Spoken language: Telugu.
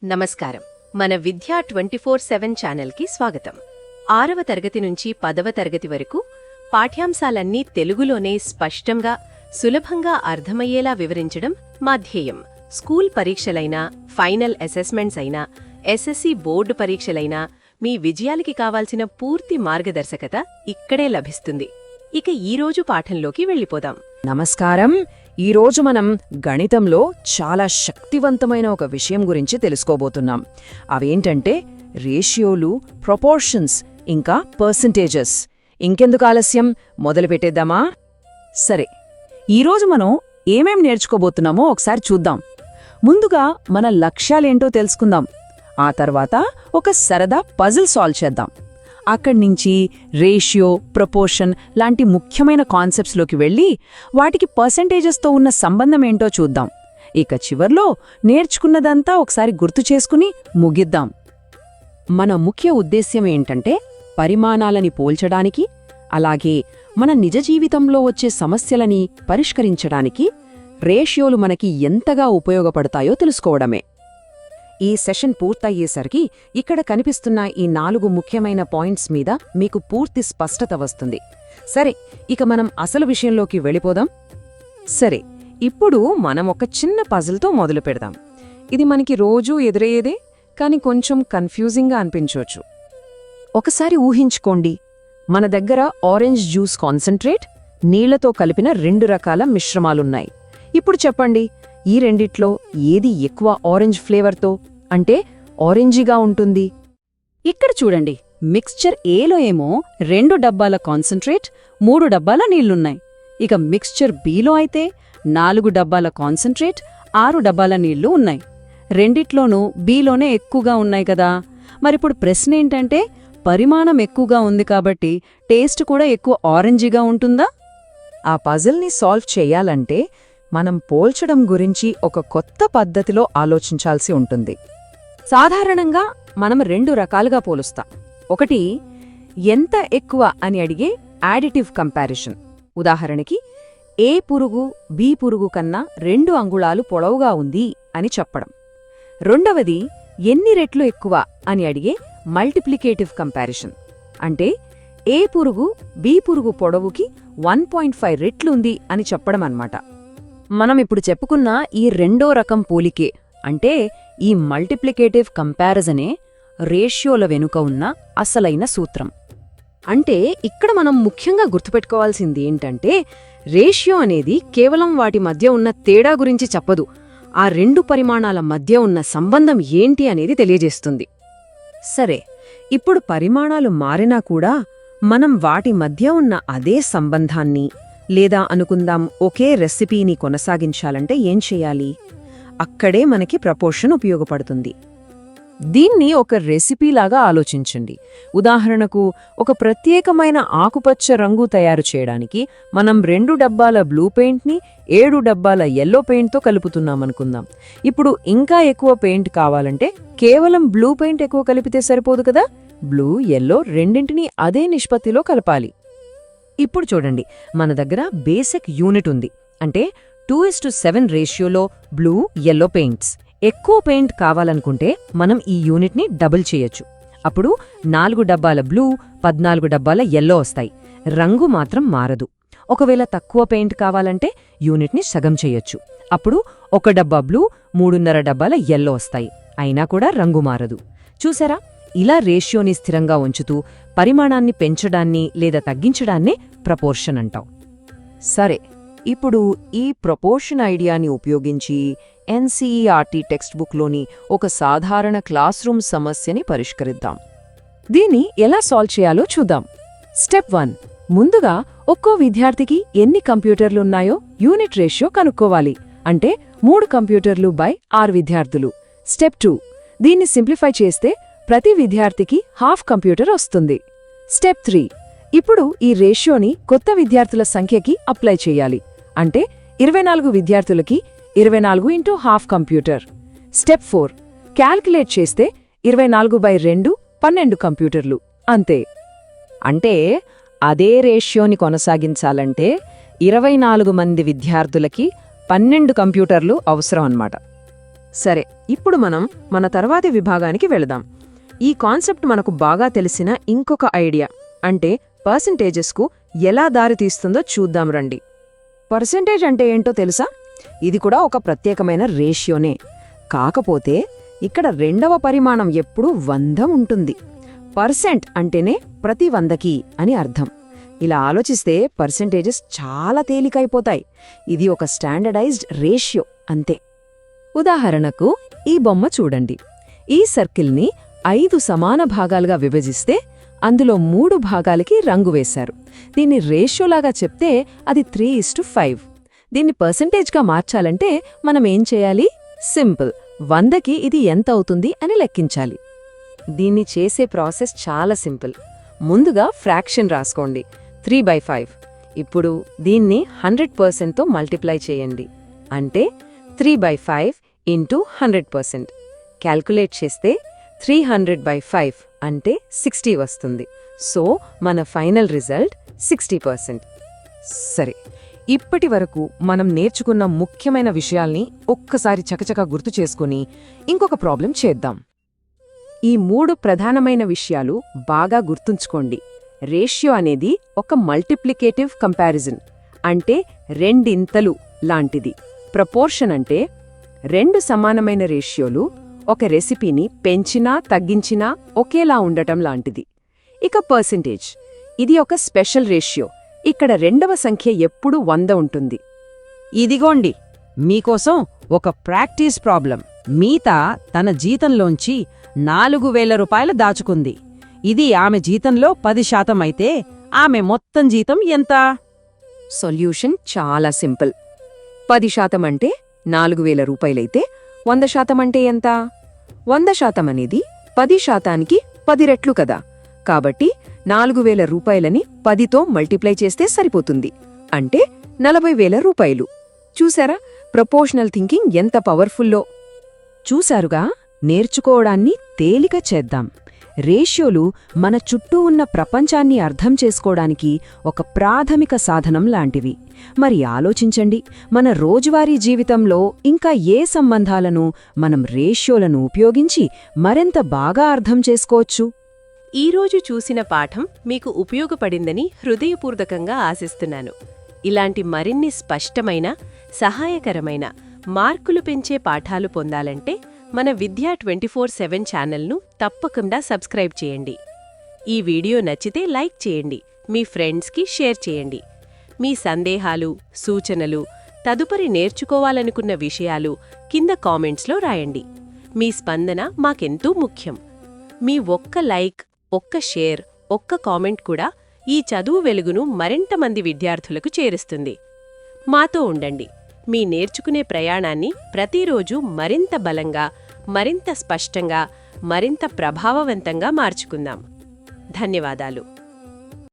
నమస్కారం. మన విద్యా 24/7 ఛానల్కి స్వాగతం. 6వ తరగతి నుంచి 10వ తరగతి వరకు పాఠ్యాంశాలన్నీ తెలుగులోనే స్పష్టంగా, సులభంగా అర్థమయ్యేలా వివరించడం మా ధ్యేయం. స్కూల్ పరీక్షలైనా, ఫైనల్ అసెస్మెంట్స్ అయినా, ఎస్ఎస్సి బోర్డు పరీక్షలైనా మీ విజయాలకి కావాల్సిన పూర్తి మార్గదర్శకత ఇక్కడే లభిస్తుంది. ఇక ఈరోజు పాఠంలోకి వెళ్ళిపోదాం. నమస్కారం. ఈరోజు మనం గణితంలో చాలా శక్తివంతమైన ఒక విషయం గురించి తెలుసుకోబోతున్నాం. అవేంటంటే రేషియోలు, ప్రొపోర్షన్స్ ఇంకా పర్సంటేజెస్. ఇంకెందుకు ఆలస్యం, మొదలుపెట్టేద్దామా? సరే, ఈరోజు మనం ఏమేం నేర్చుకోబోతున్నామో ఒకసారి చూద్దాం. ముందుగా మన లక్ష్యాలేంటో తెలుసుకుందాం. ఆ తర్వాత ఒక సరదా పజిల్ సాల్వ్ చేద్దాం. అక్కడ్నుంచి రేషియో, ప్రపోర్షన్ లాంటి ముఖ్యమైన కాన్సెప్ట్స్లోకి వెళ్ళి వాటికి పర్సంటేజెస్తో ఉన్న సంబంధం ఏంటో చూద్దాం. ఇక చివర్లో నేర్చుకున్నదంతా ఒకసారి గుర్తు చేసుకుని ముగిద్దాం. మన ముఖ్య ఉద్దేశ్యం ఏంటంటే పరిమాణాలని పోల్చడానికి, అలాగే మన నిజ జీవితంలో వచ్చే సమస్యలని పరిష్కరించడానికి రేషియోలు మనకి ఎంతగా ఉపయోగపడతాయో తెలుసుకోవడమే. ఈ సెషన్ పూర్తయ్యేసరికి ఇక్కడ కనిపిస్తున్న ఈ 4 ముఖ్యమైన పాయింట్స్ మీద మీకు పూర్తి స్పష్టత వస్తుంది. సరే, ఇక మనం అసలు విషయంలోకి వెళ్ళిపోదాం. సరే, ఇప్పుడు మనం ఒక చిన్న పజిల్తో మొదలు పెడదాం. ఇది మనకి రోజూ ఎదురయ్యేదే, కానీ కొంచెం కన్ఫ్యూజింగ్గా అనిపించవచ్చు. ఒకసారి ఊహించుకోండి, మన దగ్గర ఆరెంజ్ జ్యూస్ కాన్సంట్రేట్, నీళ్లతో కలిపిన 2 రకాల మిశ్రమాలున్నాయి. ఇప్పుడు చెప్పండి, ఈ రెండిట్లో ఏది ఎక్కువ ఆరెంజ్ ఫ్లేవర్తో, అంటే ఆరెంజీగా ఉంటుంది? ఇక్కడ చూడండి, మిక్స్చర్ ఏలో ఏమో 2 డబ్బాల కాన్సంట్రేట్, 3 డబ్బాల నీళ్లున్నాయి. ఇక మిక్స్చర్ బీలో అయితే 4 డబ్బాల కాన్సంట్రేట్, 6 డబ్బాల నీళ్లు ఉన్నాయి. రెండిట్లోనూ బీలోనే ఎక్కువగా ఉన్నాయి కదా. మరిప్పుడు ప్రశ్న ఏంటంటే, పరిమాణం ఎక్కువగా ఉంది కాబట్టి టేస్ట్ కూడా ఎక్కువ ఆరెంజీగా ఉంటుందా? ఆ పజిల్ని సాల్వ్ చేయాలంటే మనం పోల్చడం గురించి ఒక కొత్త పద్ధతిలో ఆలోచించాల్సి ఉంటుంది. సాధారణంగా మనం 2 రకాలుగా పోలుస్తాం. ఒకటి, ఎంత ఎక్కువ అని అడిగే యాడిటివ్ కంపారిజన్. ఉదాహరణకి, ఏ పురుగు బి పురుగు కన్నా 2 అంగుళాలు పొడవుగా ఉంది అని చెప్పడం. రెండవది, ఎన్ని రెట్లు ఎక్కువ అని అడిగే మల్టిప్లికేటివ్ కంపారిజన్. అంటే ఏ పురుగు బి పురుగు పొడవుకి 1.5 రెట్లుంది అని చెప్పడం అన్నమాట. మనం ఇప్పుడు చెప్పుకున్న ఈ రెండో రకం పోలికే, అంటే ఈ మల్టిప్లికేటివ్ కంపారిజనే రేషియోల వెనుక ఉన్న అసలైన సూత్రం. అంటే ఇక్కడ మనం ముఖ్యంగా గుర్తుపెట్టుకోవాల్సింది ఏంటంటే, రేషియో అనేది కేవలం వాటి మధ్య ఉన్న తేడా గురించి చెప్పదు, ఆ 2 పరిమాణాల మధ్య ఉన్న సంబంధం ఏంటి అనేది తెలియజేస్తుంది. సరే, ఇప్పుడు పరిమాణాలు మారినా కూడా మనం వాటి మధ్య ఉన్న అదే సంబంధాన్ని, లేదా అనుకుందాం ఒకే రెసిపీని కొనసాగించాలంటే ఏం చెయ్యాలి? అక్కడే మనకి ప్రపోర్షన్ ఉపయోగపడుతుంది. దీన్ని ఒక రెసిపీలాగా ఆలోచించండి. ఉదాహరణకు, ఒక ప్రత్యేకమైన ఆకుపచ్చ రంగు తయారు చేయడానికి మనం 2 డబ్బాల బ్లూ పెయింట్ని 7 డబ్బాల ఎల్లో పెయింట్తో కలుపుతున్నామనుకుందాం. ఇప్పుడు ఇంకా ఎక్కువ పెయింట్ కావాలంటే కేవలం బ్లూ పెయింట్ ఎక్కువ కలిపితే సరిపోదు కదా. బ్లూ, ఎల్లో రెండింటినీ అదే నిష్పత్తిలో కలపాలి. ఇప్పుడు చూడండి, మన దగ్గర బేసిక్ యూనిట్ ఉంది. అంటే 2:7 రేషియోలో బ్లూ, ఎల్లో పెయింట్స్. ఎక్కువ పెయింట్ కావాలనుకుంటే మనం ఈ యూనిట్ని డబుల్ చేయొచ్చు. అప్పుడు 4 డబ్బాల బ్లూ, 14 డబ్బాల ఎల్లో వస్తాయి. రంగు మాత్రం మారదు. ఒకవేళ తక్కువ పెయింట్ కావాలంటే యూనిట్ని సగం చేయొచ్చు. అప్పుడు 1 డబ్బా బ్లూ, 3.5 డబ్బాల ఎల్లో వస్తాయి. అయినా కూడా రంగు మారదు. చూసారా? ఇలా రేషియోని స్థిరంగా ఉంచుతూ పరిమాణాన్ని పెంచడాన్ని లేదా తగ్గించడాన్నే ప్రపోర్షన్ అంటాం. సరే, ఇప్పుడు ఈ ప్రపోర్షన్ ఐడియాని ఉపయోగించి ఎన్సీఈఆర్టీ టెక్స్ట్ బుక్లోని ఒక సాధారణ క్లాస్ రూమ్ సమస్యని పరిష్కరిద్దాం. దీన్ని ఎలా సాల్వ్ చేయాలో చూద్దాం. స్టెప్ 1, ముందుగా ఒక్కో విద్యార్థికి ఎన్ని కంప్యూటర్లున్నాయో యూనిట్ రేషియో కనుక్కోవాలి. అంటే 3 కంప్యూటర్లు బై 6 విద్యార్థులు. స్టెప్ 2, దీన్ని సింప్లిఫై చేస్తే ప్రతి విద్యార్థికి హాఫ్ కంప్యూటర్ వస్తుంది. స్టెప్ 3, ఇప్పుడు ఈ రేషియోని కొత్త విద్యార్థుల సంఖ్యకి అప్లై చేయాలి. అంటే 24 విద్యార్థులకి 24 into half computer. Step 4, calculate చేస్తే 24/2 12 కంప్యూటర్లు. అంతే. అంటే అదే రేషియోని కొనసాగించాలంటే 24 మంది విద్యార్థులకి 12 కంప్యూటర్లు అవసరం అన్నమాట. సరే, ఇప్పుడు మనం మన తర్వాతి విభాగానికి వెళదాం. ఈ కాన్సెప్ట్ మనకు బాగా తెలిసిన ఇంకొక ఐడియా, అంటే పర్సెంటేజెస్కు ఎలా దారితీస్తుందో చూద్దాం రండి. పర్సెంటేజ్ అంటే ఏంటో తెలుసా? ఇది కూడా ఒక ప్రత్యేకమైన రేషియోనే. కాకపోతే ఇక్కడ రెండవ పరిమాణం ఎప్పుడూ 100 ఉంటుంది. పర్సెంట్ అంటేనే ప్రతి 100కి అని అర్థం. ఇలా ఆలోచిస్తే పర్సెంటేజెస్ చాలా తేలికైపోతాయి. ఇది ఒక స్టాండర్డైజ్డ్ రేషియో అంతే. ఉదాహరణకు ఈ బొమ్మ చూడండి. ఈ సర్కిల్ని 5 సమాన భాగాలుగా విభజిస్తే అందులో 3 భాగాలకి రంగు వేశారు. దీన్ని రేషియోలాగా చెప్తే అది 3:5. దీన్ని పర్సెంటేజ్గా మార్చాలంటే మనం ఏం చేయాలి? సింపుల్, 100కి ఇది ఎంత అవుతుంది అని లెక్కించాలి. దీన్ని చేసే ప్రాసెస్ చాలా సింపుల్. ముందుగా ఫ్రాక్షన్ రాసుకోండి, 3/5. ఇప్పుడు దీన్ని 100%తో మల్టిప్లై చేయండి, అంటే 3/5 ఇంటూ 100%. క్యాల్కులేట్ చేస్తే 300/5 అంటే 60 వస్తుంది. సో మన ఫైనల్ రిజల్ట్ 60%. సరే, ఇప్పటి వరకు మనం నేర్చుకున్న ముఖ్యమైన విషయాల్ని ఒక్కసారి చకచకా గుర్తు చేసుకుని ఇంకొక ప్రాబ్లం చేద్దాం. ఈ 3 ప్రధానమైన విషయాలు బాగా గుర్తుంచుకోండి. రేషియో అనేది ఒక మల్టిప్లికేటివ్ కంపారిజన్, అంటే రెండింతలు లాంటిది. ప్రపోర్షన్ అంటే 2 సమానమైన రేషియోలు ఒక రెసిపీని పెంచినా తగ్గించినా ఒకేలా ఉండటం లాంటిది. ఇక పర్సెంటేజ్, ఇది ఒక స్పెషల్ రేషియో. ఇక్కడ రెండవ సంఖ్య ఎప్పుడూ 100 ఉంటుంది. ఇదిగోండి మీకోసం ఒక ప్రాక్టీస్ ప్రాబ్లం. మీత తన జీతంలోంచి 4,000 రూపాయలు దాచుకుంది. ఇది ఆమె జీతంలో 10% అయితే ఆమె మొత్తం జీతం ఎంత? సొల్యూషన్ చాలా సింపుల్. 10% అంటే 4,000 రూపాయలైతే 100% అంటే ఎంత? 100% అనేది 10%కి 10 రెట్లు కదా. కాబట్టి 4,000 రూపాయలని 10తో మల్టిప్లై చేస్తే సరిపోతుంది, అంటే 40,000 రూపాయలు. చూసారా ప్రపోర్షనల్ థింకింగ్ ఎంత పవర్ఫుల్లో? చూశారుగా, నేర్చుకోవడాన్ని తేలిక చేద్దాం. రేషియోలు మన చుట్టూ ఉన్న ప్రపంచాన్ని అర్థం చేసుకోవడానికి ఒక ప్రాథమిక సాధనం లాంటివి. మరి ఆలోచించండి, మన రోజువారీ జీవితంలో ఇంకా ఏ సంబంధాలను మనం రేషియోలను ఉపయోగించి మరింత బాగా అర్థం చేసుకోవచ్చు? ఈరోజు చూసిన పాఠం మీకు ఉపయోగపడిందని హృదయపూర్వకంగా ఆశిస్తున్నాను. ఇలాంటి మరిన్ని స్పష్టమైన, సహాయకరమైన, మార్కులు పెంచే పాఠాలు పొందాలంటే మన విద్యా 24/7 ఛానల్ను తప్పకుండా సబ్స్క్రైబ్ చేయండి. ఈ వీడియో నచ్చితే లైక్ చేయండి, మీ ఫ్రెండ్స్కి షేర్ చేయండి. మీ సందేహాలు, సూచనలు, తదుపరి నేర్చుకోవాలనుకున్న విషయాలు కింద కామెంట్స్లో రాయండి. మీ స్పందన మాకెంతో ముఖ్యం. మీ ఒక్క లైక్, ఒక్క షేర్, ఒక్క కామెంట్ కూడా ఈ చదువు వెలుగును మరింత మంది విద్యార్థులకు చేరుస్తుంది. మాతో ఉండండి. మీ నేర్చుకునే ప్రయాణాన్ని ప్రతిరోజు మరింత బలంగా, మరింత స్పష్టంగా, మరింత ప్రభావవంతంగా మార్చుకుందాం. ధన్యవాదాలు.